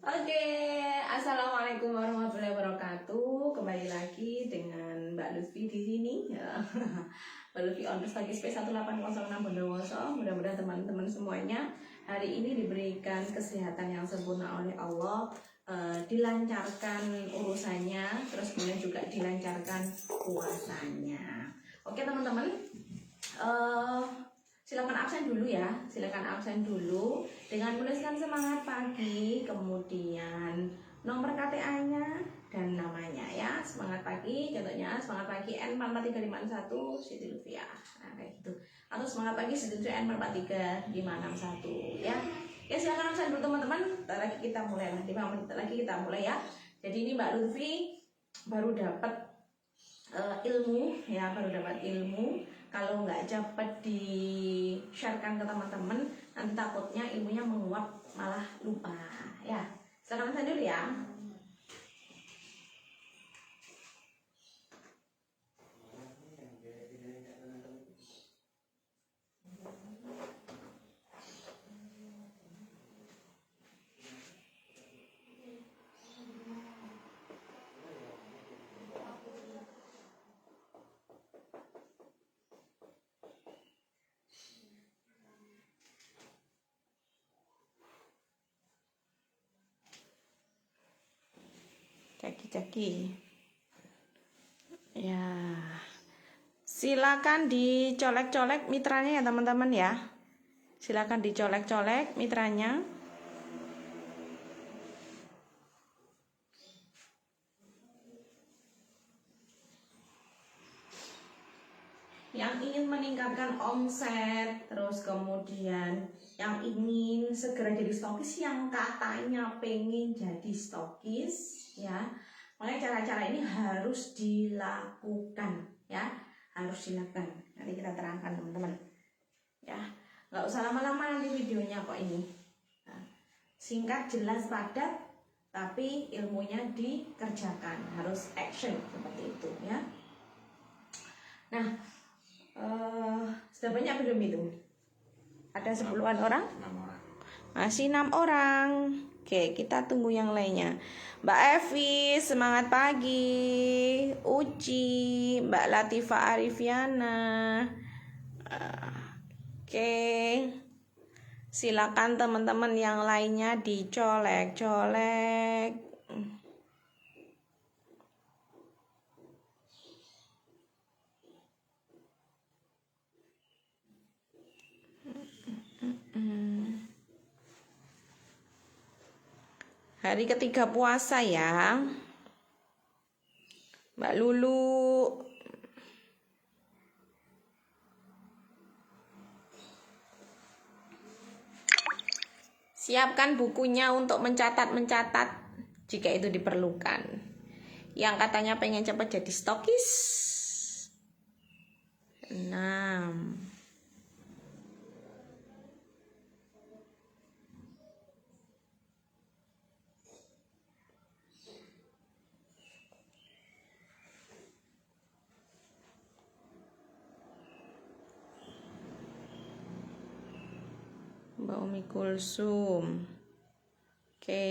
Oke, assalamualaikum warahmatullahi wabarakatuh. Kembali lagi dengan Mbak Lutfi di sini. Mbak Lutfi underscore space 1806 Bondowoso. Mudah-mudahan teman-teman semuanya hari ini diberikan kesehatan yang sempurna oleh Allah, dilancarkan urusannya, terus kemudian juga dilancarkan puasanya. Oke teman-teman. Silakan absen dulu ya, silakan absen dulu dengan menuliskan semangat pagi, kemudian nomor KTA-nya dan namanya ya. Semangat pagi, contohnya semangat pagi N44351 Siti Lutfiah. Nah, kayak gitu. Atau semangat pagi Siti Lutfiah N44351 ya. Ya silakan absen dulu teman-teman. Bentar lagi kita mulai, nanti 5 menit lagi kita mulai ya. Jadi ini Mbak Lutfi baru dapat ilmu ya, baru dapat ilmu. Kalau nggak cepat di-sharekan ke teman-teman, nanti takutnya ilmunya menguap malah lupa ya. Silakan saya dulu ya. Caki-caki ya, silakan dicolek-colek mitranya ya teman-teman ya, silakan dicolek-colek mitranya. Yang ingin meningkatkan omset, terus kemudian yang ingin segera jadi stokis, yang katanya pengen jadi stokis ya, makanya cara-cara ini harus dilakukan ya, harus dilakukan. Nanti kita terangkan teman-teman ya, nggak usah lama-lama nanti videonya kok ini. Nah, singkat, jelas, padat, tapi ilmunya dikerjakan, harus action seperti itu ya. Nah, sudah banyak belum itu? Ada 10-an orang? 6 orang. Masih 6 orang. Oke, kita tunggu yang lainnya. Mbak Evi, semangat pagi. Uci, Mbak Latifa Arifiana. Oke. Silakan teman-teman yang lainnya dicolek-colek. Hari ketiga puasa ya, Mbak Lulu. Siapkan bukunya untuk mencatat-mencatat jika itu diperlukan. Yang katanya pengen cepat jadi stokis. 6. Mbak Umi Kulsum. Oke.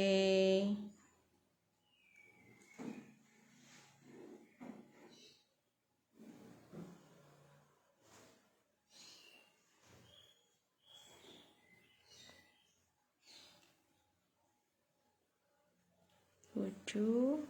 Tujuh.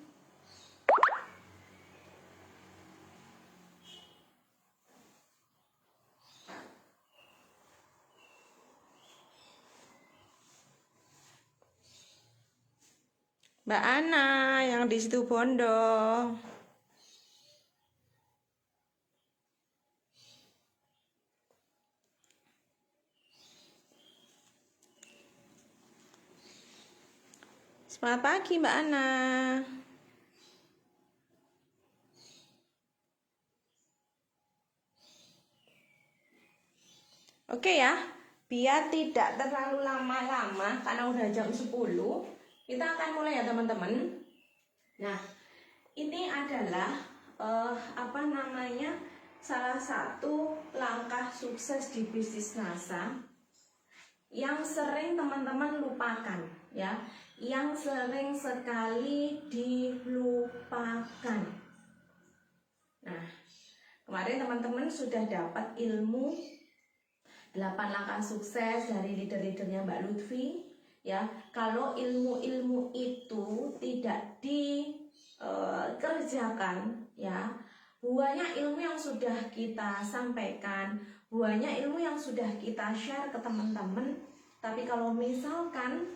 Mbak Ana yang di situ Bondo. Selamat pagi Mbak Ana. Oke ya, biar tidak terlalu lama-lama karena udah jam 10, kita akan mulai ya teman-teman. Nah, ini adalah salah satu langkah sukses di bisnis NASA yang sering teman-teman lupakan ya, yang sering sekali dilupakan. Nah, kemarin teman-teman sudah dapat ilmu 8 langkah sukses dari leader-leadernya Mbak Lutfi, ya. Kalau ilmu-ilmu itu tidak dikerjakan, ya, banyak ilmu yang sudah kita sampaikan, banyak ilmu yang sudah kita share ke teman-teman, tapi kalau misalkan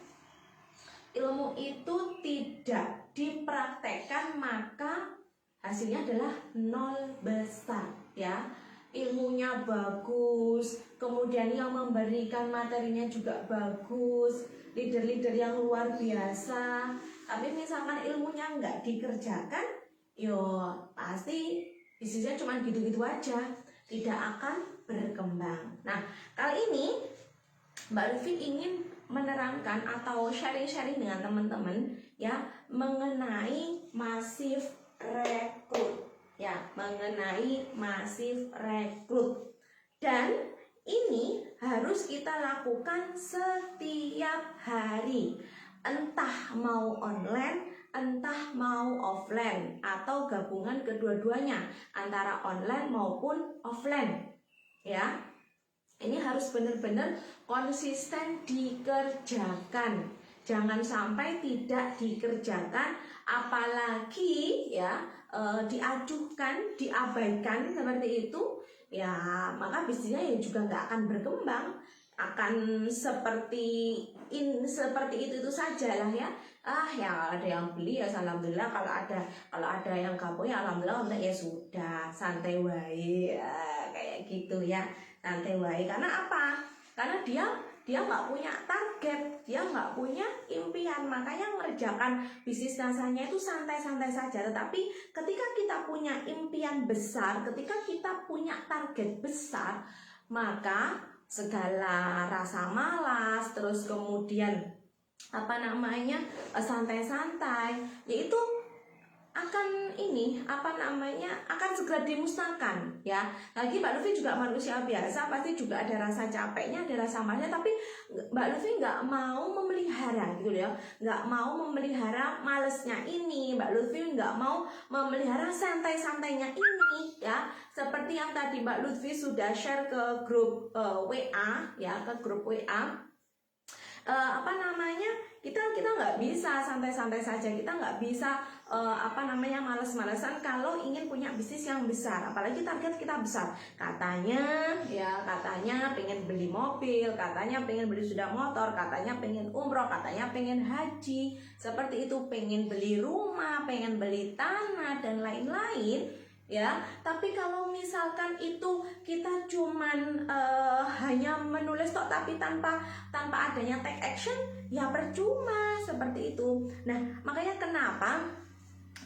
ilmu itu tidak dipraktekkan, maka hasilnya adalah nol besar, ya. Ilmunya bagus, kemudian yang memberikan materinya juga bagus, leader-leader yang luar biasa, tapi misalkan ilmunya nggak dikerjakan, yo pasti bisnisnya cuma gitu-gitu aja, tidak akan berkembang. Nah, kali ini Mbak Lutfi ingin menerangkan atau sharing-sharing dengan teman-teman, ya, mengenai masif rekrut, ya, mengenai masif rekrut. Dan ini harus kita lakukan setiap hari, entah mau online, entah mau offline, atau gabungan kedua-duanya antara online maupun offline, ya. Ini harus benar-benar konsisten dikerjakan. Jangan sampai tidak dikerjakan, apalagi ya diajukan, diabaikan seperti itu, ya maka bisnisnya ya juga nggak akan berkembang, akan seperti itu saja lah, ya. Ya ada yang beli ya alhamdulillah, kalau ada yang gabung ya alhamdulillah, enggak ya sudah santai wae, ya, kayak gitu ya, santai wae. Karena apa? Karena dia nggak punya target, dia nggak punya impian, makanya mengerjakan bisnis nasanya itu santai-santai saja. Tetapi ketika kita punya impian besar, ketika kita punya target besar, maka segala rasa malas, terus kemudian santai-santai, yaitu akan akan segera dimusnahkan, ya. Lagi Mbak Lutfi juga manusia biasa, pasti juga ada rasa capeknya, ada rasa malasnya, tapi Mbak Lutfi nggak mau memelihara gitu ya, nggak mau memelihara malesnya ini, Mbak Lutfi nggak mau memelihara santai-santainya ini, ya. Seperti yang tadi Mbak Lutfi sudah share ke grup WA, ya, ke grup WA. Kita nggak bisa santai-santai saja, kita nggak bisa males-malesan kalau ingin punya bisnis yang besar, apalagi target kita besar. Katanya pengen beli mobil, katanya pengen beli sepeda motor, katanya pengen umroh, katanya pengen haji, seperti itu, pengen beli rumah, pengen beli tanah dan lain-lain, ya. Tapi kalau misalkan itu kita cuman hanya menulis tok, tapi tanpa adanya take action, ya percuma, seperti itu. Nah, makanya kenapa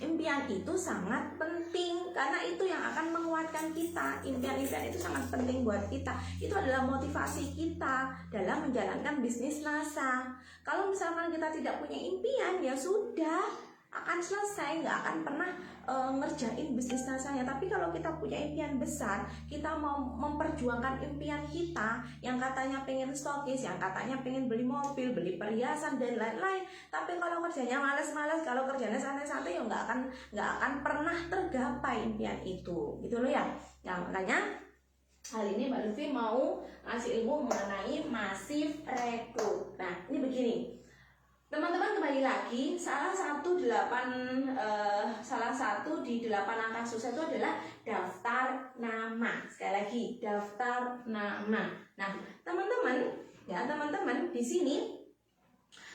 impian itu sangat penting, karena itu yang akan menguatkan kita. Impian-impian itu sangat penting buat kita. Itu adalah motivasi kita dalam menjalankan bisnis NASA. Kalau misalkan kita tidak punya impian, ya sudah, akan selesai, nggak akan pernah ngerjain bisnis nasanya. Tapi kalau kita punya impian besar, kita mau memperjuangkan impian kita, yang katanya pengen stokis, yang katanya pengen beli mobil, beli perhiasan dan lain-lain, tapi kalau kerjanya malas-malas, kalau kerjanya santai-santai, ya nggak akan pernah tergapai impian itu, gitu loh ya. Nah, makanya hal ini Mbak Lutfi mau ngasih ilmu mengenai masif rekrut. Nah, ini begini, teman-teman, kembali lagi, salah satu di 8 langkah sukses itu adalah daftar nama. Sekali lagi, daftar nama. Nah, teman-teman di sini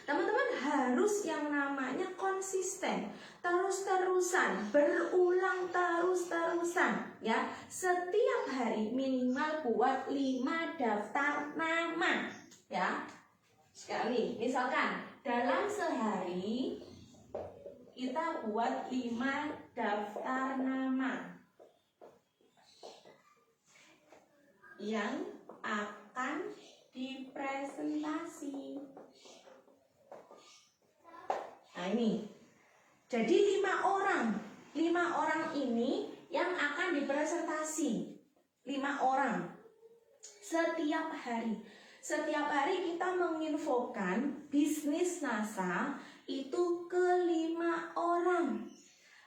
teman-teman harus yang namanya konsisten, terus-terusan, berulang terus-terusan, ya. Setiap hari minimal buat 5 daftar nama, ya. Sekali, misalkan dalam sehari kita buat 5 daftar nama yang akan dipresentasi. Nah, ini jadi 5 orang ini yang akan dipresentasi, 5 orang setiap hari. Setiap hari kita menginfokan bisnis NASA itu ke 5 orang.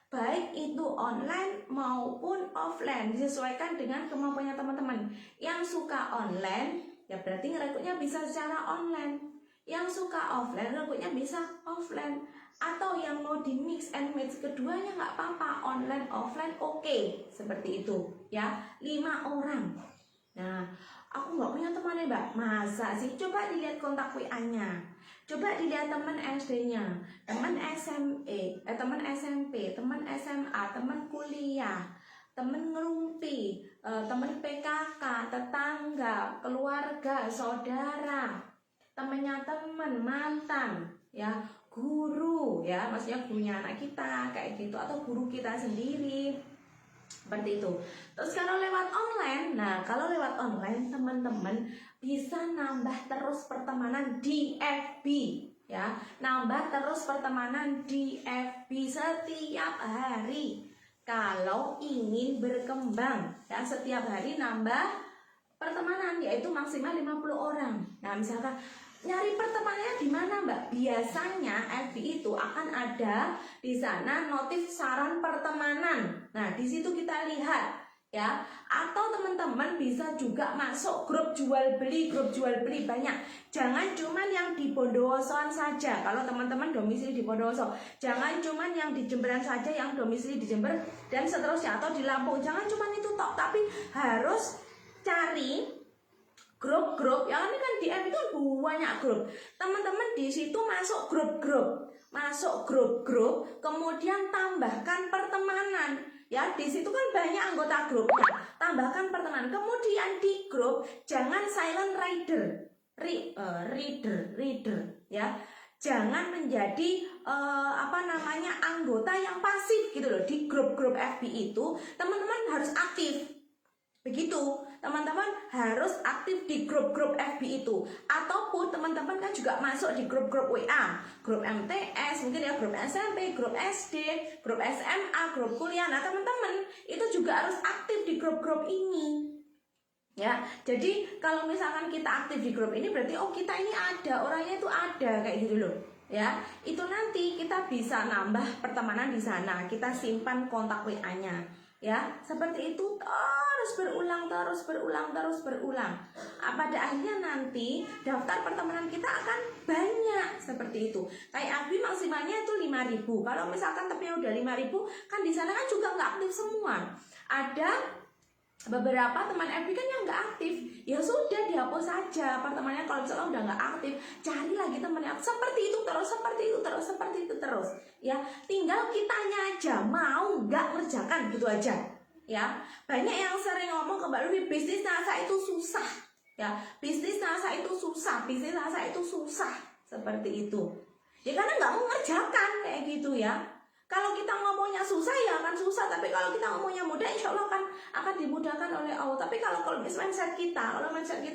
Baik itu online maupun offline, disesuaikan dengan kemampuannya teman-teman. Yang suka online, ya berarti ngerekrutnya bisa secara online. Yang suka offline, ngerekrutnya bisa offline. Atau yang mau di mix and match keduanya nggak apa-apa, online offline oke. Seperti itu ya, 5 orang. Nah, aku nggak punya teman ya Mbak, masa sih? Coba dilihat kontak WA-nya, coba dilihat teman SD-nya, teman teman SMP, teman SMA, teman kuliah, teman ngerumpi, teman PKK, tetangga, keluarga, saudara, temannya teman, mantan, ya, guru, ya, maksudnya gurunya anak kita, kayak gitu, atau guru kita sendiri, seperti itu. Terus kalau lewat online, nah kalau lewat online teman-teman bisa nambah terus pertemanan di FB, ya, nambah terus pertemanan di FB setiap hari. Kalau ingin berkembang, ya, setiap hari nambah pertemanan, yaitu maksimal 50 orang. Nah, misalkan nyari pertemanannya di mana, Mbak? Biasanya FB itu akan ada di sana notif saran pertemanan. Nah, di situ kita lihat, ya. Atau teman-teman bisa juga masuk grup jual beli banyak. Jangan cuman yang di Bondowosoan saja. Kalau teman-teman domisili di Bondowoso, jangan cuman yang di Jemberan saja, yang domisili di Jember dan seterusnya, atau di Lampung. Jangan cuman itu tok, tapi harus cari grup-grup. Yang ini kan di FB itu banyak grup. Teman-teman di situ masuk grup-grup, kemudian tambahkan pertemanan. Ya, di situ kan banyak anggota grupnya. Tambahkan pertemanan. Kemudian di grup jangan silent reader, ya. Jangan menjadi anggota yang pasif gitu loh. Di grup-grup FB itu teman-teman harus aktif. Begitu, teman-teman harus aktif di grup-grup FB itu. Ataupun teman-teman kan juga masuk di grup-grup WA, grup MTS, mungkin ya, grup SMP, grup SD, grup SMA, grup kuliah. Nah, teman-teman itu juga harus aktif di grup-grup ini. Ya, jadi kalau misalkan kita aktif di grup ini berarti oh kita ini ada, orangnya itu ada, kayak gitu loh. Ya, itu nanti kita bisa nambah pertemanan di sana. Kita simpan kontak WA-nya. Ya, seperti itu terus berulang. Pada akhirnya nanti daftar pertemanan kita akan banyak seperti itu. Kayak Abi maksimalnya itu 5.000. Kalau misalkan tapi udah 5.000, kan di sana kan juga nggak aktif semua. Ada beberapa teman FB kan yang nggak aktif, ya sudah dihapus saja pertemanannya. Kalau misalnya udah nggak aktif, cari lagi teman yang seperti itu terus, ya. Tinggal kitanya aja mau nggak ngerjakan, gitu aja, ya. Banyak yang sering ngomong ke Mbak Lufi, bisnis NASA itu susah, ya. Bisnis NASA itu susah, seperti itu. Ya karena nggak mau ngerjakan, kayak gitu ya. Kalau kita ngomongnya susah ya akan susah, tapi kalau kita ngomongnya mudah, insya Allah akan dimudahkan oleh Allah. Tapi kalau mindset kita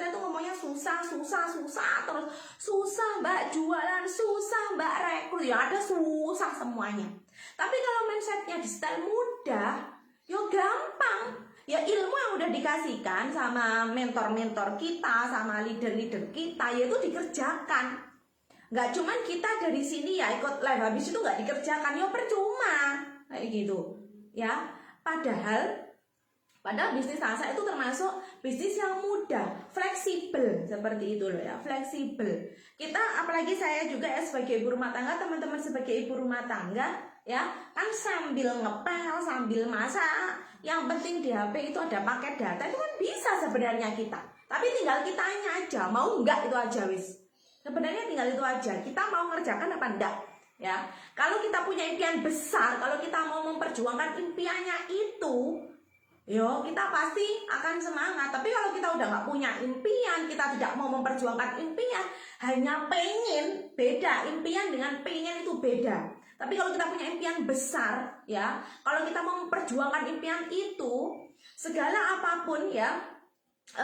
itu ngomongnya susah terus, susah Mbak jualan, susah Mbak rekrut, ya ada susah semuanya. Tapi kalau mindsetnya di style mudah, yo gampang. Ya ilmu yang udah dikasihkan sama mentor-mentor kita, sama leader-leader kita, yaitu dikerjakan. Nggak cuman kita dari sini ya ikut live, habis itu nggak dikerjakan, ya percuma, kayak gitu ya. Padahal bisnis NASA itu termasuk bisnis yang mudah, fleksibel, seperti itu loh ya, fleksibel. Kita, apalagi saya juga ya sebagai ibu rumah tangga, teman-teman sebagai ibu rumah tangga ya, kan sambil ngepel, sambil masak, yang penting di HP itu ada paket data, itu kan bisa sebenarnya kita. Tapi tinggal kitanya aja, mau nggak, itu aja wis. Sebenarnya tinggal itu aja, kita mau ngerjakan apa enggak, ya. Kalau kita punya impian besar, kalau kita mau memperjuangkan impiannya itu, yo kita pasti akan semangat. Tapi kalau kita udah nggak punya impian, kita tidak mau memperjuangkan impian, hanya pengen, beda. Impian dengan pengen itu beda. Tapi kalau kita punya impian besar, ya, kalau kita mau memperjuangkan impian itu, segala apapun ya,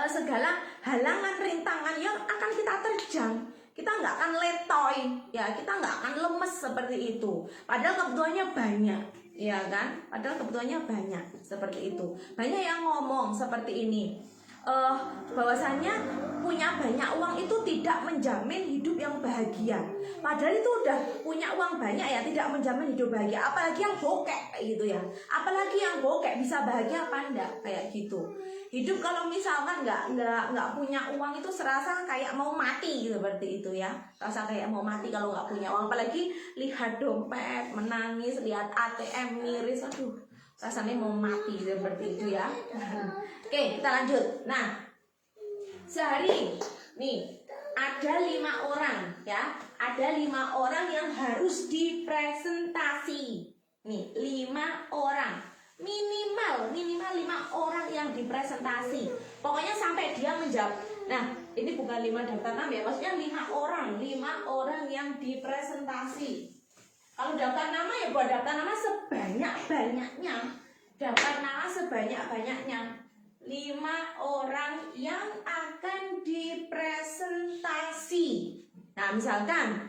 segala halangan, rintangan yang akan kita terjang, kita nggak akan letoy, ya, kita nggak akan lemes seperti itu. Padahal kebutuhannya banyak, ya kan? Padahal kebutuhannya banyak seperti itu. Banyak yang ngomong seperti ini, bahwasannya punya banyak uang itu tidak menjamin hidup yang bahagia. Padahal itu udah punya uang banyak ya, tidak menjamin hidup bahagia. Apalagi yang bokek kayak gitu ya. Apalagi yang bokek bisa bahagia apa enggak kayak gitu. Hidup kalau misalkan nggak punya uang itu serasa kayak mau mati seperti itu ya. Rasa kayak mau mati kalau nggak punya uang. Apalagi lihat dompet menangis, lihat ATM miris, aduh rasanya mau mati seperti itu ya. Oke, kita lanjut. Nah, sehari nih ada 5 orang ya, ada 5 orang yang harus dipresentasi nih, 5 orang minimal 5 orang yang dipresentasi, pokoknya sampai dia menjawab. Nah, ini bukan 5 daftar nama ya, maksudnya 5 orang yang dipresentasi. Kalau daftar nama ya buat daftar nama sebanyak-banyaknya, daftar nama sebanyak-banyaknya. 5 orang yang akan dipresentasi. Nah, misalkan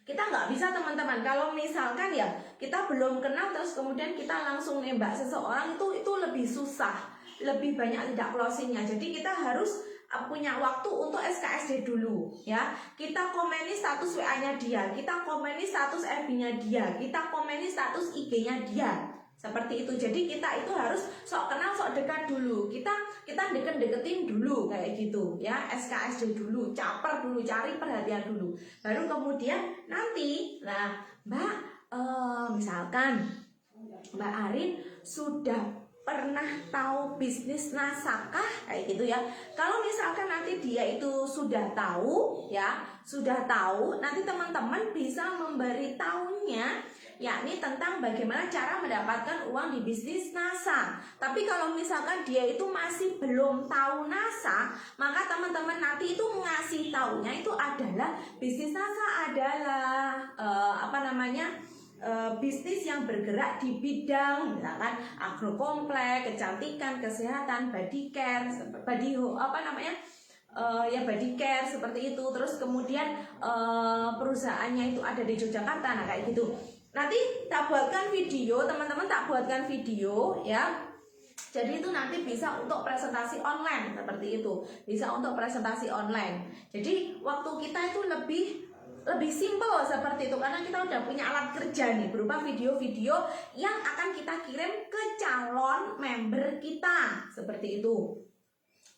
kita nggak bisa teman-teman, kalau misalkan ya kita belum kenal terus kemudian kita langsung nembak seseorang, itu lebih susah, lebih banyak tidak closingnya. Jadi kita harus punya waktu untuk SKSD dulu ya. Kita komeni status WA-nya dia, kita komeni status FB-nya dia, kita komeni status IG-nya dia. Seperti itu. Jadi kita itu harus sok kenal, sok dekat dulu. Kita deket-deketin dulu kayak gitu ya. SKSD dulu, caper dulu, cari perhatian dulu. Baru kemudian nanti, nah Mbak, misalkan Mbak Arin sudah pernah tahu bisnis nasakah kayak gitu ya. Kalau misalkan nanti dia itu sudah tahu ya, sudah tahu, nanti teman-teman bisa memberitahunya yakni tentang bagaimana cara mendapatkan uang di bisnis NASA. Tapi kalau misalkan dia itu masih belum tahu NASA, maka teman-teman nanti itu ngasih taunya itu adalah bisnis NASA adalah bisnis yang bergerak di bidang misalkan agrokomplek, kecantikan, kesehatan, body care, body care seperti itu. Terus kemudian perusahaannya itu ada di Yogyakarta, nah kayak gitu. Nanti tak buatkan video, teman-teman tak buatkan video ya. Jadi itu nanti bisa untuk presentasi online seperti itu, bisa untuk presentasi online. Jadi waktu kita itu lebih simpel seperti itu karena kita udah punya alat kerja nih berupa video-video yang akan kita kirim ke calon member kita seperti itu.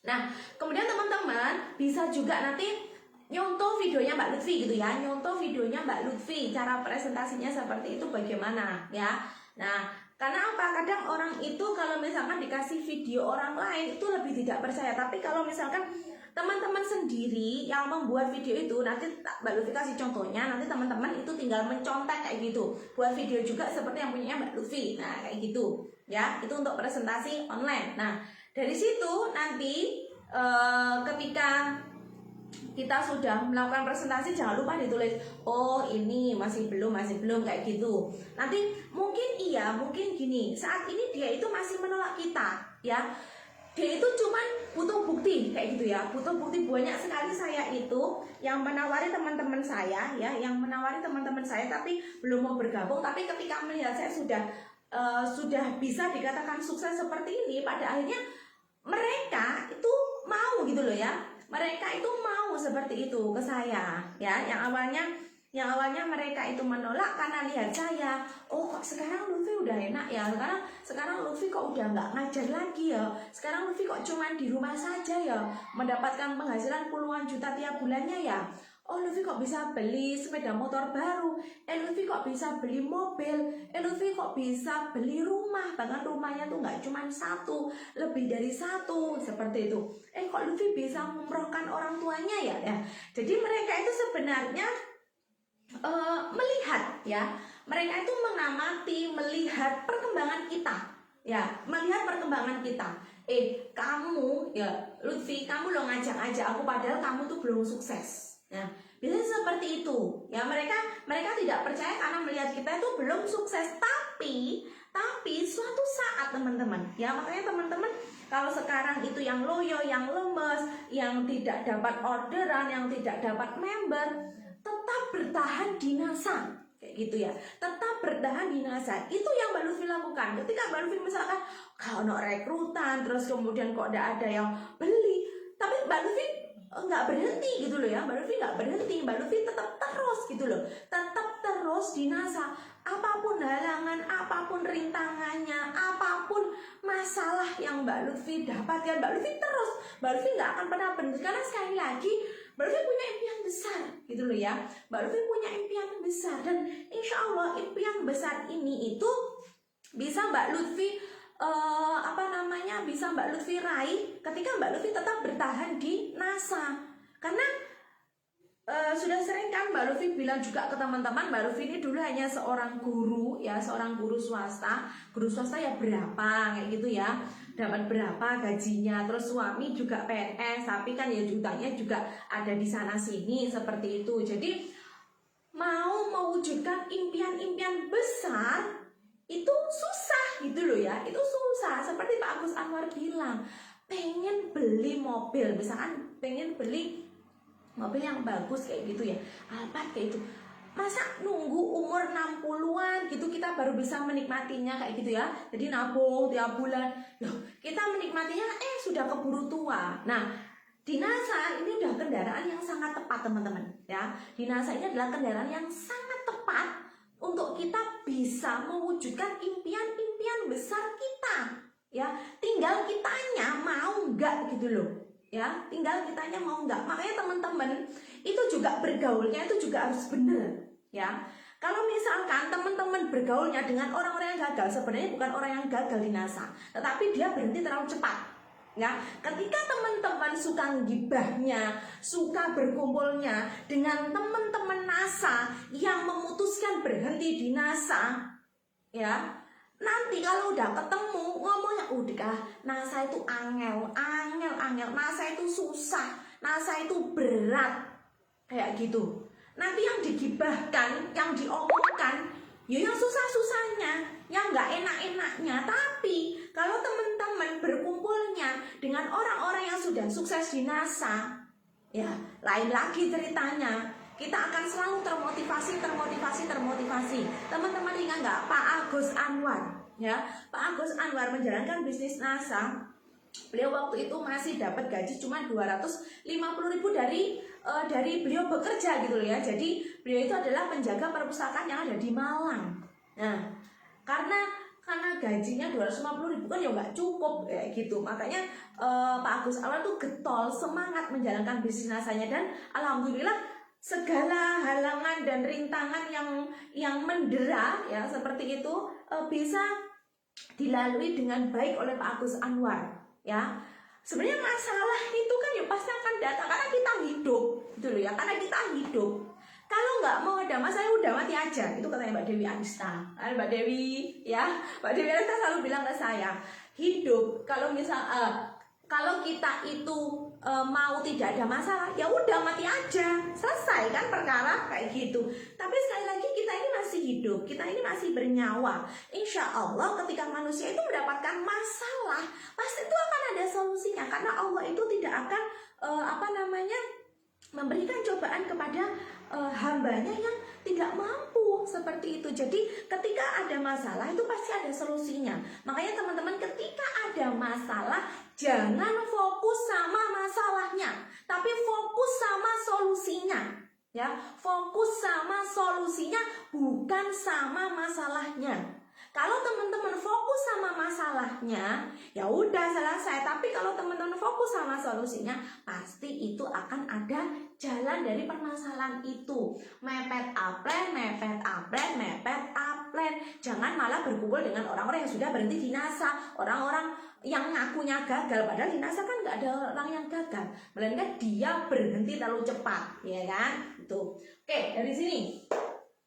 Nah, kemudian teman-teman bisa juga nanti nyontoh videonya Mbak Lutfi gitu ya, nyontoh videonya Mbak Lutfi, cara presentasinya seperti itu bagaimana ya. Nah, karena apa? Kadang orang itu kalau misalkan dikasih video orang lain itu lebih tidak percaya. Tapi kalau misalkan teman-teman sendiri yang membuat video itu, nanti Mbak Lutfi kasih contohnya, nanti teman-teman itu tinggal mencontek kayak gitu, buat video juga seperti yang punya Mbak Lutfi. Nah, kayak gitu ya, itu untuk presentasi online. Nah, dari situ nanti ketika kita sudah melakukan presentasi, jangan lupa ditulis, oh ini masih belum kayak gitu. Nanti mungkin iya, mungkin gini, saat ini dia itu masih menolak kita ya. Dia itu cuman butuh bukti kayak gitu ya, butuh bukti. Banyak sekali saya itu yang menawari teman-teman saya ya, tapi belum mau bergabung. Tapi ketika melihat saya sudah bisa dikatakan sukses seperti ini, pada akhirnya mereka itu mau gitu loh ya. Mereka itu mau seperti itu ke saya ya. Yang awalnya mereka itu menolak karena lihat saya, oh kok sekarang Lutfi udah enak ya, sekarang Lutfi kok udah nggak ngajar lagi ya, sekarang Lutfi kok cuman di rumah saja ya, mendapatkan penghasilan puluhan juta tiap bulannya ya. Oh Lutfi kok bisa beli sepeda motor baru, Lutfi kok bisa beli mobil, Lutfi kok bisa beli rumah, bahkan rumahnya tuh nggak cuma satu, lebih dari satu seperti itu. Kok Lutfi bisa mengumrohkan orang tuanya ya. Jadi mereka itu sebenarnya melihat ya, mereka itu mengamati, melihat perkembangan kita ya, melihat perkembangan kita. Kamu ya Lutfi, kamu lo ngajak-ngajak aku padahal kamu tuh belum sukses. Nah, biasanya seperti itu ya, mereka tidak percaya karena melihat kita itu belum sukses. Tapi suatu saat teman-teman ya, makanya teman-teman kalau sekarang itu yang loyo, yang lemes, yang tidak dapat orderan, yang tidak dapat member, tetap bertahan di NASA kayak gitu ya, tetap bertahan di NASA. Itu yang Mbak Lutfi lakukan. Ketika Mbak Lutfi misalkan kalau rekrutan terus kemudian kok tidak ada yang beli, tapi Mbak Lutfi nggak berhenti gitu loh ya. Mbak Lutfi nggak berhenti, Mbak Lutfi tetap terus gitu loh, tetap terus di NASA. Apapun halangan, apapun rintangannya, apapun masalah yang Mbak Lutfi dapatkan, Mbak Lutfi terus, Mbak Lutfi nggak akan pernah berhenti. Karena sekali lagi Mbak Lutfi punya impian besar gitu loh ya. Mbak Lutfi punya impian besar, dan insya Allah impian besar ini itu bisa Mbak Lutfi bisa Mbak Lutfi raih ketika Mbak Lutfi tetap bertahan di NASA. Karena sudah sering kan Mbak Lutfi bilang juga ke teman-teman, Mbak Lutfi ini dulu hanya seorang guru ya, seorang guru swasta. Guru swasta ya berapa kayak gitu ya, dapat berapa gajinya, terus suami juga PNS, tapi kan ya jutanya juga ada di sana sini seperti itu. Jadi mau mewujudkan impian-impian besar itu susah gitu loh ya, itu susah. Seperti Pak Agus Anwar bilang, pengen beli mobil, misalkan pengen beli mobil yang bagus kayak gitu ya, Alphard kayak gitu, masa nunggu umur 60-an gitu kita baru bisa menikmatinya kayak gitu ya. Jadi nabung tiap bulan, loh kita menikmatinya sudah keburu tua. Nah, di NASA ini udah kendaraan yang sangat tepat teman-teman ya. Di NASA ini adalah kendaraan yang sangat tepat untuk kita bisa mewujudkan impian-impian besar kita ya. Tinggal kitanya mau nggak gitu loh ya, tinggal kitanya mau nggak. Makanya teman-teman itu juga bergaulnya itu juga harus benar ya. Kalau misalkan teman-teman bergaulnya dengan orang-orang yang gagal, sebenarnya bukan orang yang gagal di NASA, tetapi dia berhenti terlalu cepat ya. Ketika teman-teman suka gibahnya, suka berkumpulnya dengan teman-teman NASA yang memutuskan berhenti di NASA ya, nanti kalau udah ketemu ngomongnya udah NASA itu angel, NASA itu susah, NASA itu berat kayak gitu. Nanti yang digibahkan, yang diomongkan ya yang susah-susahnya, yang nggak enak-enaknya. Tapi kalau teman-teman berkumpulnya dengan orang-orang yang sudah sukses di NASA, ya lain lagi ceritanya. Kita akan selalu termotivasi. Teman-teman ingat nggak Pak Agus Anwar? Ya, Pak Agus Anwar menjalankan bisnis NASA. Beliau waktu itu masih dapat gaji cuma 250.000 dari beliau bekerja gitu loh ya. Jadi beliau itu adalah penjaga perpustakaan yang ada di Malang. Nah, karena gajinya 250.000 kan ya nggak cukup kayak gitu. Makanya Pak Agus Anwar tuh getol semangat menjalankan bisnis NASA-nya, dan alhamdulillah segala halangan dan rintangan yang mendera ya seperti itu bisa dilalui dengan baik oleh Pak Agus Anwar ya. Sebenarnya masalah itu kan ya pasti akan datang karena kita hidup gitu loh ya, karena kita hidup. Kalau nggak mau ada masalah udah mati aja, itu katanya Mbak Dewi Anista. Mbak Dewi ya, Mbak Dewi Anista selalu bilang ke saya, hidup kalau kalau kita itu mau tidak ada masalah, ya udah mati aja, selesai kan perkara kayak gitu. Tapi sekali lagi kita ini masih hidup, kita ini masih bernyawa. Insya Allah ketika manusia itu mendapatkan masalah, pasti itu akan ada solusinya. Karena Allah itu tidak akan memberikan cobaan kepada hambanya yang tidak mampu seperti itu. Jadi ketika ada masalah itu pasti ada solusinya. Makanya teman-teman, ketika ada masalah jangan fokus sama masalahnya, tapi fokus sama solusinya ya. Fokus sama solusinya, bukan sama masalahnya. Kalau teman-teman fokus sama masalahnya, ya udah selesai. Tapi kalau teman-teman fokus sama solusinya, pasti itu akan ada jalan dari permasalahan itu. Mepet upland. Jangan malah berkumpul dengan orang-orang yang sudah berhenti di NASA, orang-orang yang ngakunya gagal, padahal di NASA kan nggak ada orang yang gagal, melainkan dia berhenti terlalu cepat, ya kan? Itu. Oke, dari sini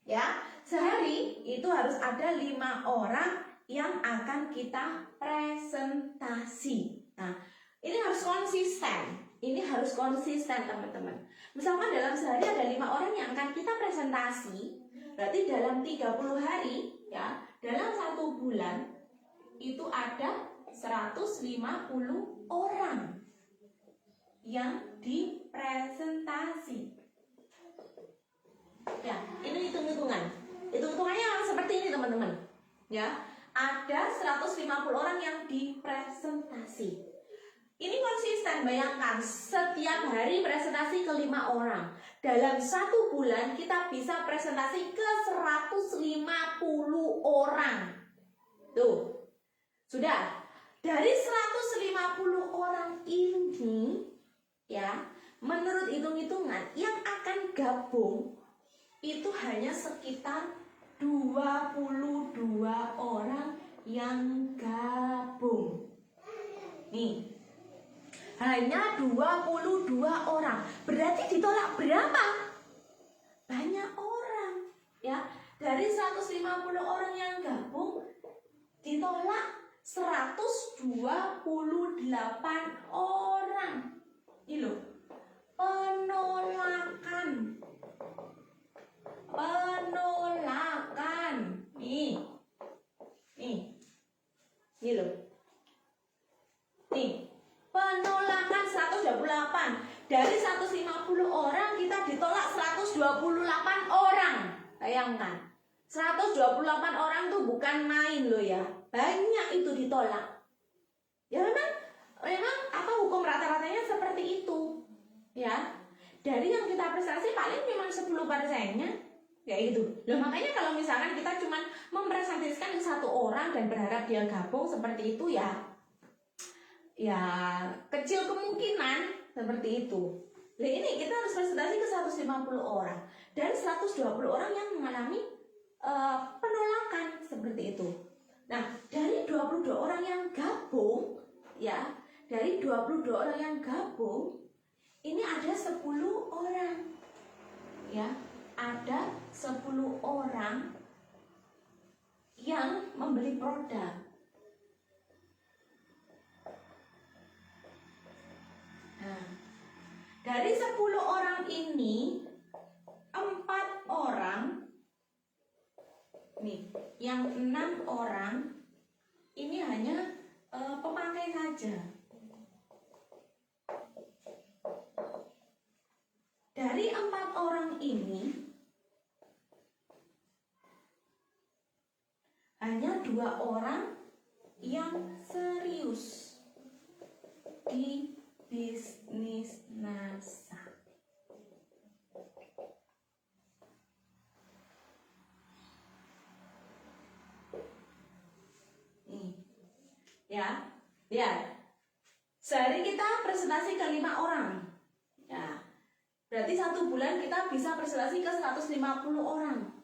ya. Sehari itu harus ada 5 orang yang akan kita presentasi. Nah, ini harus konsisten. Ini harus konsisten teman-teman. Misalkan dalam sehari ada 5 orang yang akan kita presentasi, berarti dalam 30 hari ya, dalam 1 bulan itu ada 150 orang yang dipresentasi. Ya, ini hitung-hitungan. Hitung-hitungannya seperti ini teman-teman. Ya, ada 150 orang yang dipresentasi. Ini konsisten, bayangkan setiap hari presentasi ke 5 orang. Dalam 1 bulan kita bisa presentasi ke 150 orang. Tuh, sudah. Dari 150 orang ini, ya, menurut hitung-hitungan yang akan gabung itu hanya sekitar 22 orang yang gabung. Nih, hanya 22 orang. Berarti ditolak berapa? Banyak orang, ya. Dari 150 orang yang gabung ditolak 128 orang. Ini loh, penolakan. Nih loh. Nih, penolakan 128. Dari 150 orang kita ditolak 128 orang. Bayangkan, 128 orang tuh bukan main loh ya. Banyak itu ditolak. Ya memang apa hukum rata-ratanya seperti itu. Ya. Dari yang kita prestasi paling cuma 10%-nya. Ya gitu. Loh, makanya kalau misalkan kita cuma mempresentasikan satu orang dan berharap dia gabung seperti itu ya kecil kemungkinan seperti itu. Nah, ini kita harus presentasi ke 150 orang dan 120 orang yang mengalami penolakan seperti itu. Nah, dari 22 orang yang gabung, ya, dari 22 orang yang gabung, ini ada 10 orang, ya, ada 10 orang yang membeli produk. Nah, dari 10 orang ini 4 orang nih, yang 6 orang ini hanya pemakai saja. Dari 4 orang ini hanya 2 orang yang serius di bisnis NASA. Nih, ya, lihat. Sehari kita presentasi ke 5 orang. Ya, berarti 1 bulan kita bisa presentasi ke 150 orang.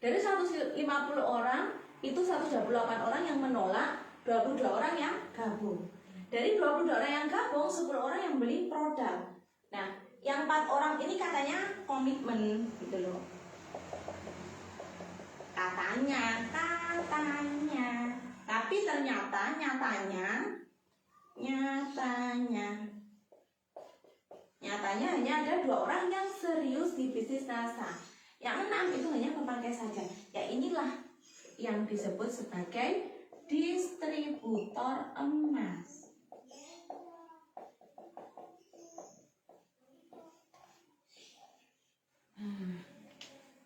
Dari 150 orang, itu 128 orang yang menolak, 22 orang yang gabung. Dari 22 orang yang gabung, 10 orang yang beli produk. Nah, yang 4 orang ini katanya komitmen gitu loh. Katanya. Tapi ternyata nyatanya hanya ada 2 orang yang serius di bisnis NASA. Yang 6 itu hanya memakai saja. Ya inilah yang disebut sebagai distributor emas.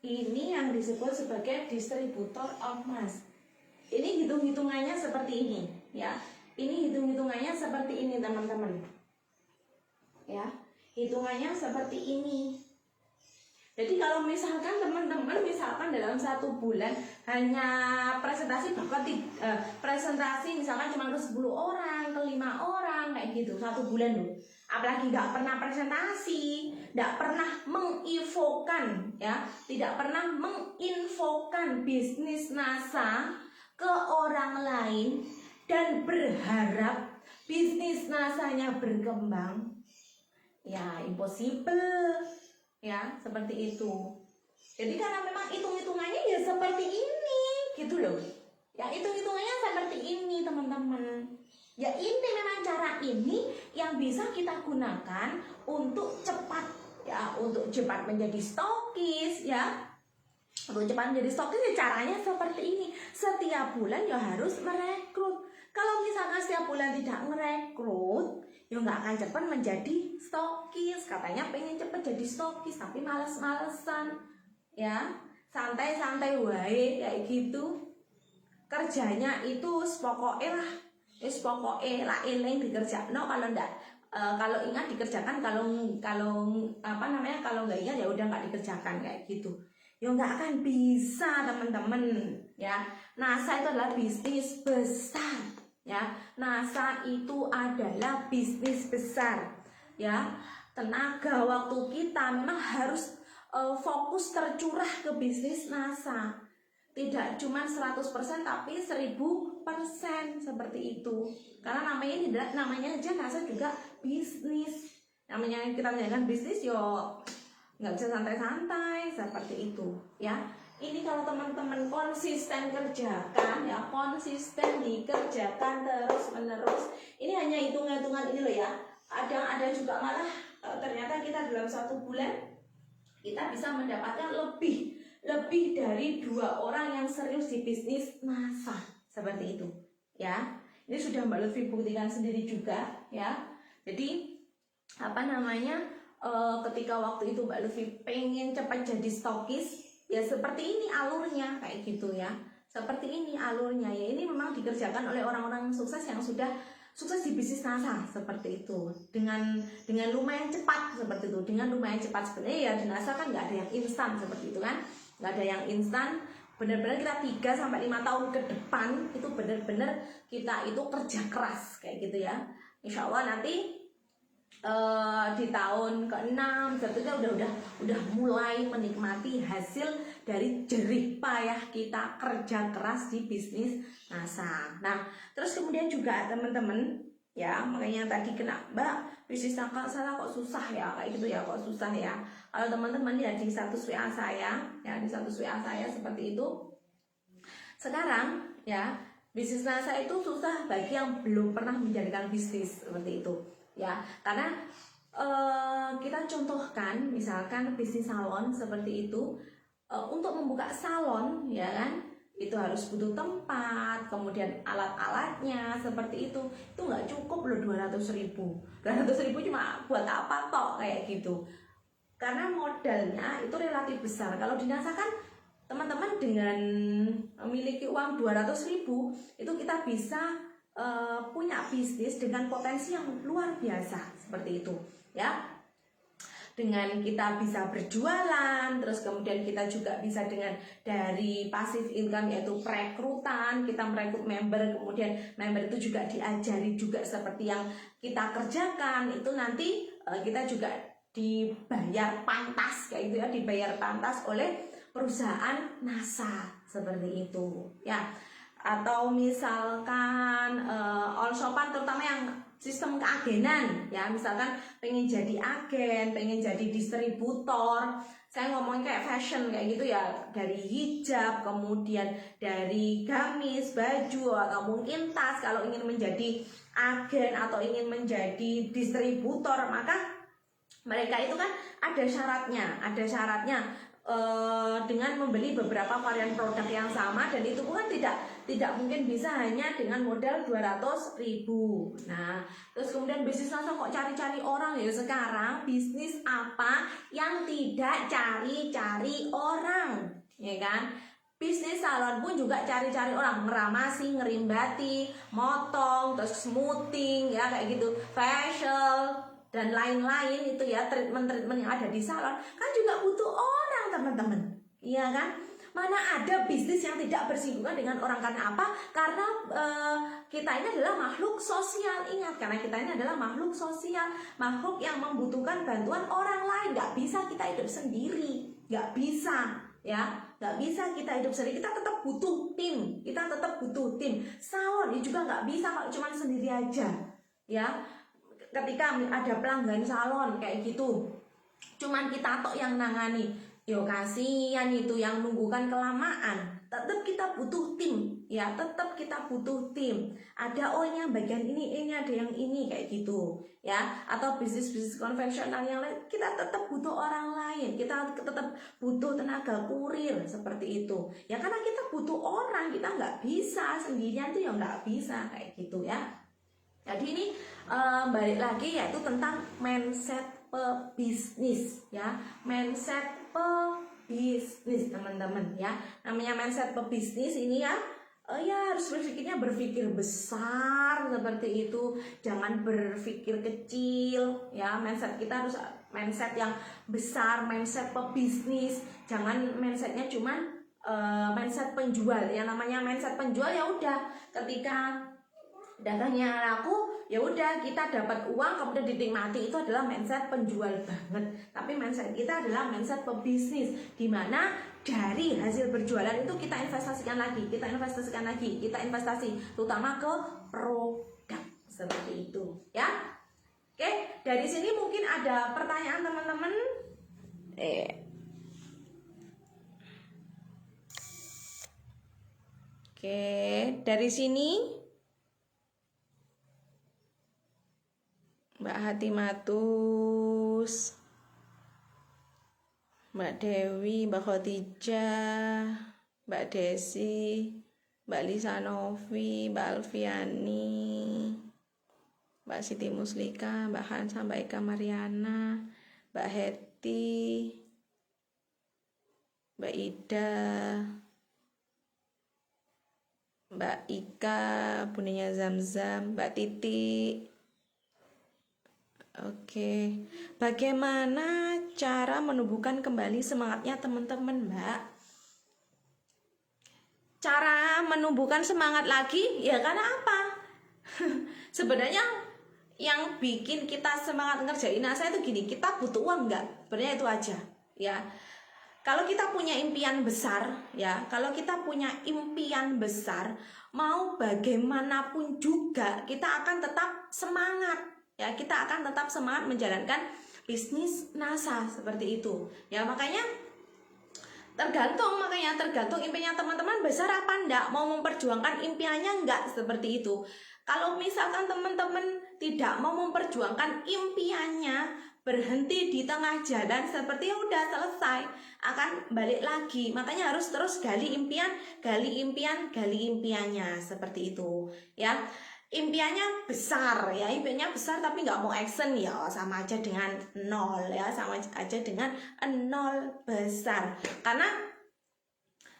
Ini yang disebut sebagai distributor emas. Ini hitung-hitungannya seperti ini, ya. Ini hitung-hitungannya seperti ini, teman-teman. Ya, hitungannya seperti ini. Jadi kalau misalkan teman-teman dalam 1 bulan hanya presentasi presentasi misalkan cuma ke 10 orang, ke 5 orang kayak gitu 1 bulan loh. Apalagi nggak pernah presentasi, nggak pernah menginfokan, ya, tidak pernah menginfokan bisnis NASA ke orang lain dan berharap bisnis NASA-nya berkembang, ya impossible, ya seperti itu. Jadi karena memang hitung-hitungannya ya seperti ini, gitu loh. Ya hitung-hitungannya seperti ini, teman-teman. Ya ini memang cara ini yang bisa kita gunakan untuk cepat, ya, untuk cepat menjadi stokis, ya. Untuk cepat menjadi stokis ya caranya seperti ini. Setiap bulan ya harus merekrut. Kalau misalkan setiap bulan tidak merekrut, ya nggak akan cepat menjadi stokis. Katanya pengen cepat jadi stokis tapi males-malesan, ya, santai-santai wae kayak gitu. Kerjanya itu pokoknya lah Wis pokoknya lah eling dikerjakan. No, kalau ndak kalau ingat dikerjakan, kalau apa namanya, kalau nggak ingat ya udah nggak dikerjakan kayak gitu. Ya nggak akan bisa teman-teman ya. NASA itu adalah bisnis besar ya. NASA itu adalah bisnis besar ya. Tenaga waktu kita memang harus fokus tercurah ke bisnis NASA. Tidak cuma 100% tapi 1000% seperti itu. Karena namanya aja NASA juga bisnis. Namanya kita menjalankan bisnis yo nggak bisa santai-santai seperti itu ya. Ini kalau teman-teman konsisten kerjakan ya, konsisten dikerjakan terus menerus. Ini hanya hitung-hitungan ini loh ya. Ada juga malah ternyata kita dalam 1 bulan kita bisa mendapatkan lebih dari 2 orang yang serius di bisnis NASA seperti itu ya. Ini sudah Mbak Lutfi buktikan sendiri juga ya. Jadi apa namanya, ketika waktu itu Mbak Lutfi pengen cepat jadi stokis ya, seperti ini alurnya kayak gitu ya. Seperti ini alurnya ya. Ini memang dikerjakan oleh orang-orang sukses yang sudah sukses di bisnis NASA seperti itu, dengan lumayan cepat seperti itu, dengan lumayan cepat. Sebenarnya ya di NASA kan nggak ada yang instan seperti itu kan, nggak ada yang instan. Benar-benar kita 3-5 tahun ke depan itu benar-benar kita itu kerja keras kayak gitu ya. Insya Allah nanti di tahun ke-6 sebetulnya udah mulai menikmati hasil dari jerih payah kita kerja keras di bisnis NASA. Nah, terus kemudian juga teman-teman ya, makanya tadi kena Mbak bisnis NASA kok susah ya kayak gitu ya, kok susah ya. Kalau teman-teman ya di status WA saya ya, di status WA saya seperti itu. Sekarang ya, bisnis NASA itu susah bagi yang belum pernah menjadikan bisnis seperti itu ya. Karena kita contohkan misalkan bisnis salon seperti itu, untuk membuka salon ya kan, itu harus butuh tempat, kemudian alat-alatnya seperti itu nggak cukup loh 200.000 cuma buat apa toh kayak gitu. Karena modalnya itu relatif besar. Kalau di NASA kan teman-teman dengan memiliki uang 200.000 itu kita bisa punya bisnis dengan potensi yang luar biasa seperti itu ya. Dengan kita bisa berjualan, terus kemudian kita juga bisa dengan dari passive income yaitu perekrutan, kita merekrut member, kemudian member itu juga diajari juga seperti yang kita kerjakan, itu nanti kita juga dibayar pantas kayak gitu ya, dibayar pantas oleh perusahaan NASA seperti itu ya. Atau misalkan all shopan terutama yang sistem keagenan ya, misalkan pengen jadi agen, pengen jadi distributor, saya ngomongin kayak fashion kayak gitu ya, dari hijab, kemudian dari gamis, baju, atau mungkin tas. Kalau ingin menjadi agen atau ingin menjadi distributor, maka mereka itu kan ada syaratnya dengan membeli beberapa varian produk yang sama, dan itu pun kan tidak mungkin bisa hanya dengan modal 200.000. Nah, terus kemudian bisnis NASA kok cari-cari orang ya. Sekarang bisnis apa yang tidak cari-cari orang, ya kan? Bisnis salon pun juga cari-cari orang, ngeramasi, ngerimbati, motong, terus smoothing ya kayak gitu, facial dan lain-lain itu ya, treatment yang ada di salon kan juga butuh orang teman-teman, iya kan? Mana ada bisnis yang tidak bersinggungan dengan orang. Karena apa? Karena kita ini adalah makhluk sosial. Ingat, karena kita ini adalah makhluk sosial, makhluk yang membutuhkan bantuan orang lain. Gak bisa kita hidup sendiri, gak bisa ya, gak bisa kita hidup sendiri. Kita tetap butuh tim, salon juga gak bisa kalau cuma sendiri aja ya. Ketika ada pelanggan salon kayak gitu, cuman kita tok yang nangani, yo kasihan itu yang nunggu kan kelamaan. Tetap kita butuh tim ya, tetap kita butuh tim. Ada ini yang bagian ini ada yang ini kayak gitu ya. Atau bisnis konvensional yang lain, kita tetap butuh orang lain, kita tetap butuh tenaga kurir seperti itu ya. Karena kita butuh orang, kita nggak bisa sendirian tuh ya, nggak bisa kayak gitu ya. Jadi ini balik lagi yaitu tentang mindset pebisnis ya, mindset pebisnis teman-teman ya. Namanya mindset pebisnis ini ya, ya harus berpikirnya berpikir besar seperti itu, jangan berpikir kecil ya. Mindset kita harus mindset yang besar, mindset pebisnis, jangan mindsetnya cuman mindset penjual. Yang namanya mindset penjual ya udah, ketika dagangnya laku ya udah kita dapat uang kemudian dinikmati, itu adalah mindset penjual banget. Tapi mindset kita adalah mindset pebisnis, dimana dari hasil berjualan itu kita investasikan lagi, kita investasi terutama ke produk seperti itu ya. Oke, dari sini mungkin ada pertanyaan teman-teman. Oke, dari sini Mbak Hatimatus, Mbak Dewi, Mbak Khotijah, Mbak Desi, Mbak Lisa Novi, Mbak Alfiani, Mbak Siti Muslika, Mbak Hansa, Mbak Eka Mariana, Mbak Heti, Mbak Ida, Mbak Ika, Buninya Zamzam, Mbak Titi. Oke, bagaimana cara menumbuhkan kembali semangatnya teman-teman, Mbak? Cara menumbuhkan semangat lagi ya karena apa? Sebenarnya yang bikin kita semangat ngerjain NASA itu gini, kita butuh uang nggak? Sebenarnya itu aja ya. Kalau kita punya impian besar ya, kalau kita punya impian besar, mau bagaimanapun juga kita akan tetap semangat. Ya, kita akan tetap semangat menjalankan bisnis NASA seperti itu. Ya, makanya tergantung impiannya teman-teman besar apa enggak, mau memperjuangkan impiannya enggak seperti itu. Kalau misalkan teman-teman tidak mau memperjuangkan impiannya, berhenti di tengah jalan seperti udah selesai, akan balik lagi. Makanya harus terus gali impiannya seperti itu ya. Impiannya besar ya, impiannya besar tapi nggak mau action ya, sama aja dengan nol ya, sama aja dengan nol besar. Karena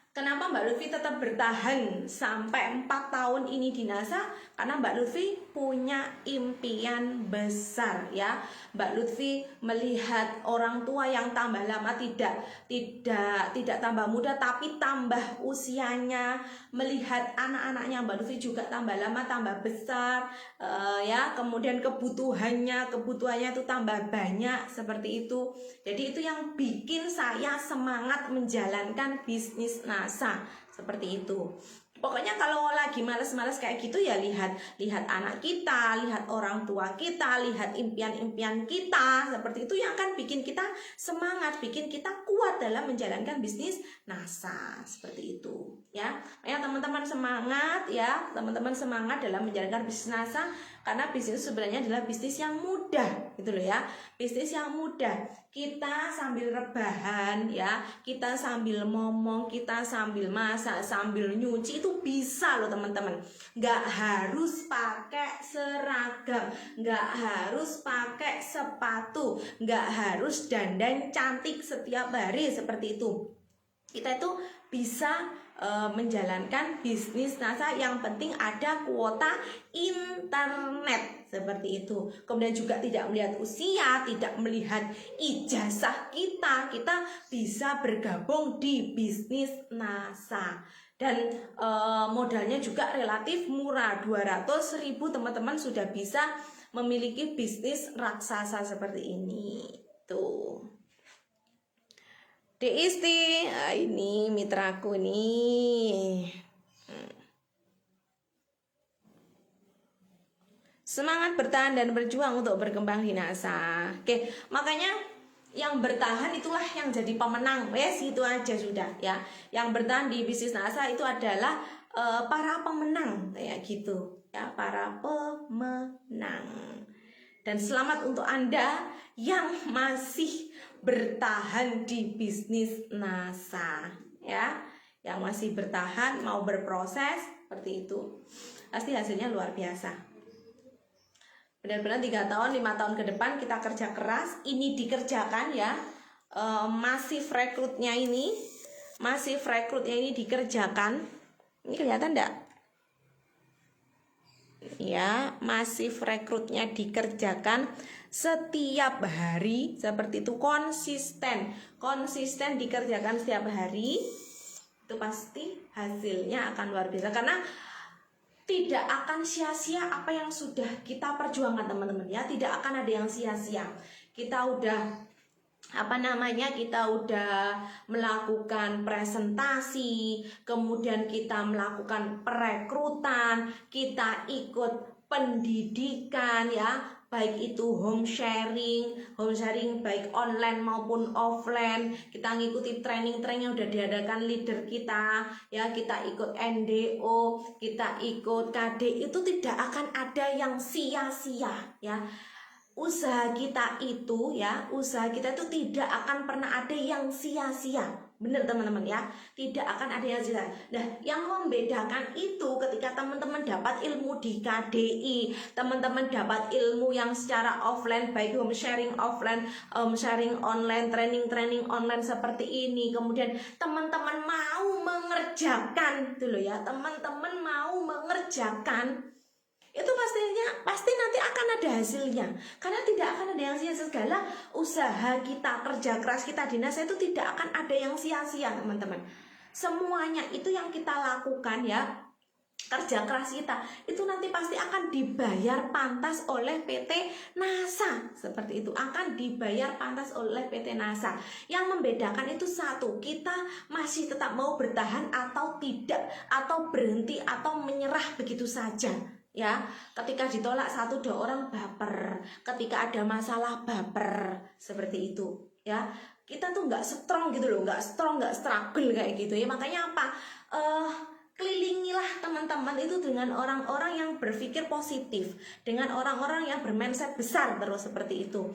kenapa Mbak Lutfi tetap bertahan sampai 4 tahun ini di NASA? Karena Mbak Lutfi punya impian besar ya. Mbak Lutfi melihat orang tua yang tambah lama tidak tambah muda tapi tambah usianya, melihat anak-anaknya Mbak Lutfi juga tambah lama tambah besar ya. Kemudian kebutuhannya itu tambah banyak seperti itu. Jadi itu yang bikin saya semangat menjalankan bisnis NASA seperti itu. Pokoknya kalau lagi males-males kayak gitu ya lihat anak kita, lihat orang tua kita, lihat impian-impian kita, seperti itu yang akan bikin kita semangat, bikin kita kuat dalam menjalankan bisnis NASA seperti itu ya. Ya teman-teman semangat ya, teman-teman semangat dalam menjalankan bisnis NASA, karena bisnis sebenarnya adalah bisnis yang mudah gitu loh ya, bisnis yang mudah. Kita sambil rebahan ya, kita sambil ngomong, kita sambil masak, sambil nyuci itu bisa loh teman-teman. Nggak harus pakai seragam, nggak harus pakai sepatu, nggak harus dandan cantik setiap hari seperti itu. Kita itu bisa menjalankan bisnis NASA, yang penting ada kuota internet seperti itu. Kemudian juga tidak melihat usia, tidak melihat ijazah kita bisa bergabung di bisnis NASA. Dan modalnya juga relatif murah, 200.000 teman-teman sudah bisa memiliki bisnis raksasa seperti ini tuh. Deisti, ini mitraku nih. Semangat bertahan dan berjuang untuk berkembang di NASA. Oke, makanya yang bertahan itulah yang jadi pemenang. Wes itu aja sudah ya. Yang bertahan di bisnis NASA itu adalah para pemenang kayak gitu ya, para pemenang. Dan selamat untuk Anda yang masih bertahan di bisnis NASA ya, yang masih bertahan mau berproses seperti itu, pasti hasilnya luar biasa. Benar-benar 3 tahun 5 tahun ke depan kita kerja keras, ini dikerjakan ya, masif rekrutnya ini dikerjakan Ini kelihatan enggak? Ya, masif rekrutnya dikerjakan setiap hari seperti itu, konsisten dikerjakan setiap hari, itu pasti hasilnya akan luar biasa karena tidak akan sia-sia apa yang sudah kita perjuangkan teman-teman ya, tidak akan ada yang sia-sia. Kita udah kita udah melakukan presentasi, kemudian kita melakukan perekrutan, kita ikut pendidikan ya, baik itu home sharing baik online maupun offline. Kita ngikuti training yang udah diadakan leader kita ya, kita ikut NDO, kita ikut KD, itu tidak akan ada yang sia-sia ya. Usaha kita itu tidak akan pernah ada yang sia-sia. Benar teman-teman ya, tidak akan ada yang sia-sia. Nah, yang membedakan itu ketika teman-teman dapat ilmu di KDI, teman-teman dapat ilmu yang secara offline, baik home sharing offline, sharing online, training online seperti ini. Kemudian teman-teman mau mengerjakan dulu ya, teman-teman mau mengerjakan, itu pasti nanti akan ada hasilnya, karena tidak akan ada yang sia-sia. Segala usaha kita, kerja keras kita, dinas itu tidak akan ada yang sia-sia teman-teman. Semuanya itu yang kita lakukan ya, kerja keras kita itu nanti pasti akan dibayar pantas oleh PT NASA. Seperti itu, akan dibayar pantas oleh PT NASA. Yang membedakan itu satu, kita masih tetap mau bertahan atau tidak, atau berhenti atau menyerah begitu saja ya. Ketika ditolak 1-2 orang baper, ketika ada masalah baper, seperti itu ya. Kita tuh nggak strong gitu loh, nggak struggle kayak gitu ya. Makanya apa, kelilingilah teman-teman itu dengan orang-orang yang berpikir positif, dengan orang-orang yang bermindset besar terus seperti itu.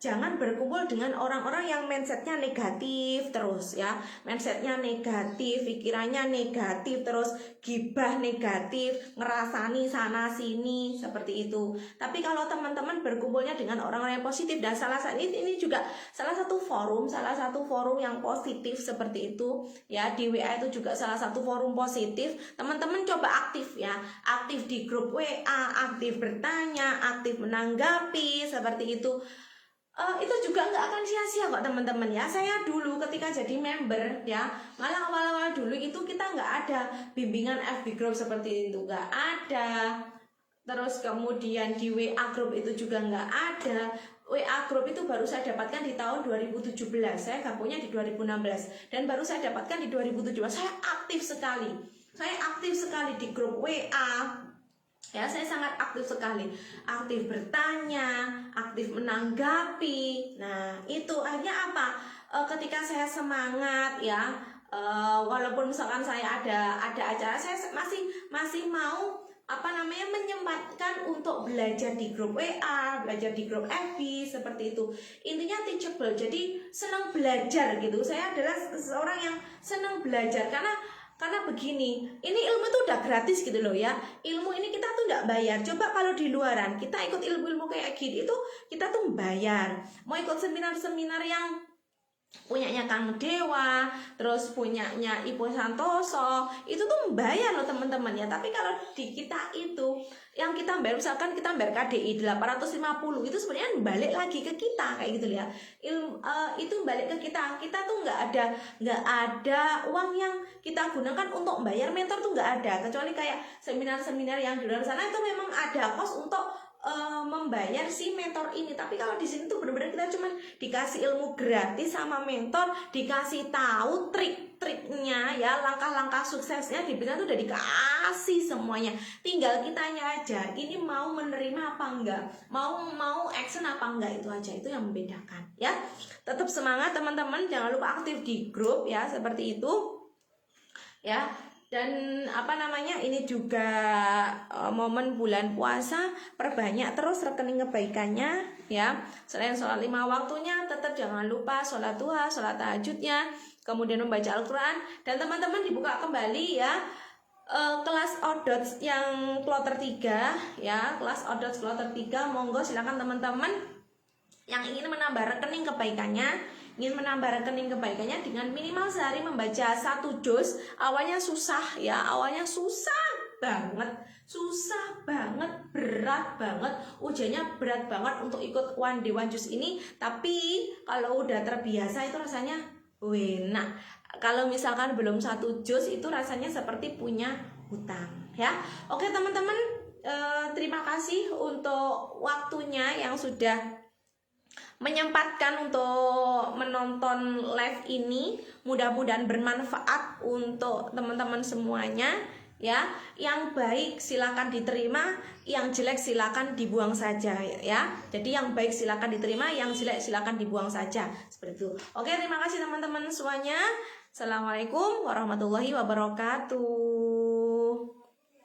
Jangan berkumpul dengan orang-orang yang mindsetnya negatif terus ya, mindsetnya negatif, pikirannya negatif terus, gibah negatif, ngerasani sana sini seperti itu. Tapi kalau teman-teman berkumpulnya dengan orang-orang yang positif, dan ini juga salah satu forum yang positif seperti itu ya, di WA itu juga salah satu forum positif. Teman-teman coba aktif ya, aktif di grup WA, aktif bertanya, aktif menanggapi seperti itu. Itu juga nggak akan sia-sia kok teman-teman ya. Saya dulu ketika jadi member ya, malah awal-awal dulu itu kita nggak ada bimbingan FB group seperti itu, nggak ada. Terus kemudian di WA group itu juga nggak ada. WA group itu baru saya dapatkan di tahun 2017, saya gabungnya di 2016, dan baru saya dapatkan di 2017. Saya aktif sekali di grup WA ya, saya sangat aktif sekali, aktif bertanya, aktif menanggapi. Nah itu akhirnya apa, ketika saya semangat ya, walaupun misalkan saya ada acara, saya masih mau menyempatkan untuk belajar di grup WA, belajar di grup FB seperti itu. Intinya teachable, jadi senang belajar gitu. Saya adalah seorang yang senang belajar karena begini, ini ilmu tuh udah gratis gitu loh ya. Ilmu ini kita tuh nggak bayar. Coba kalau di luaran kita ikut ilmu-ilmu kayak gini itu kita tuh bayar. Mau ikut seminar-seminar yang punyanya Kang Dewa, terus punyanya Ibu Santoso, itu tuh bayar loh teman-teman ya. Tapi kalau di kita itu yang kita bayar, misalkan kita bayar KDI 850, itu sebenarnya balik lagi ke kita kayak gitu ya. Itu balik ke kita tuh nggak ada uang yang kita gunakan untuk bayar mentor tuh nggak ada, kecuali kayak seminar-seminar yang di luar sana itu memang ada kos untuk membayar si mentor ini. Tapi kalau di sini tuh benar-benar kita cuma dikasih ilmu gratis sama mentor, dikasih tahu trik-triknya ya, langkah-langkah suksesnya dibilang tuh udah dikasih semuanya. Tinggal kitanya aja ini mau menerima apa enggak, mau action apa enggak, itu aja, itu yang membedakan ya. Tetap semangat teman-teman, jangan lupa aktif di grup ya, seperti itu ya. Dan ini juga momen bulan puasa, perbanyak terus rekening kebaikannya ya. Selain sholat 5 waktunya, tetap jangan lupa sholat duha, sholat tahajudnya, kemudian membaca Al-Quran. Dan teman-teman dibuka kembali ya kelas ODOTS yang kloter 3 ya, kelas ODOTS kloter 3. Monggo silakan teman-teman yang ingin menambah rekening kebaikannya ingin menambah rekening kebaikannya dengan minimal sehari membaca 1 juz. Awalnya susah ya, awalnya susah banget, berat banget, ujiannya berat banget untuk ikut one day one juz ini. Tapi kalau udah terbiasa itu rasanya enak. Kalau misalkan belum 1 juz itu rasanya seperti punya hutang ya. Oke teman-teman, terima kasih untuk waktunya yang sudah menyempatkan untuk menonton live ini. Mudah-mudahan bermanfaat untuk teman-teman semuanya ya. Yang baik silakan diterima, yang jelek silakan dibuang saja ya. Jadi yang baik silakan diterima, yang jelek silakan dibuang saja, seperti itu. Oke, terima kasih teman-teman semuanya. Assalamualaikum warahmatullahi wabarakatuh.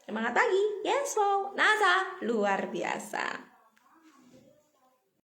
Semangat pagi, yes wow, NASA luar biasa.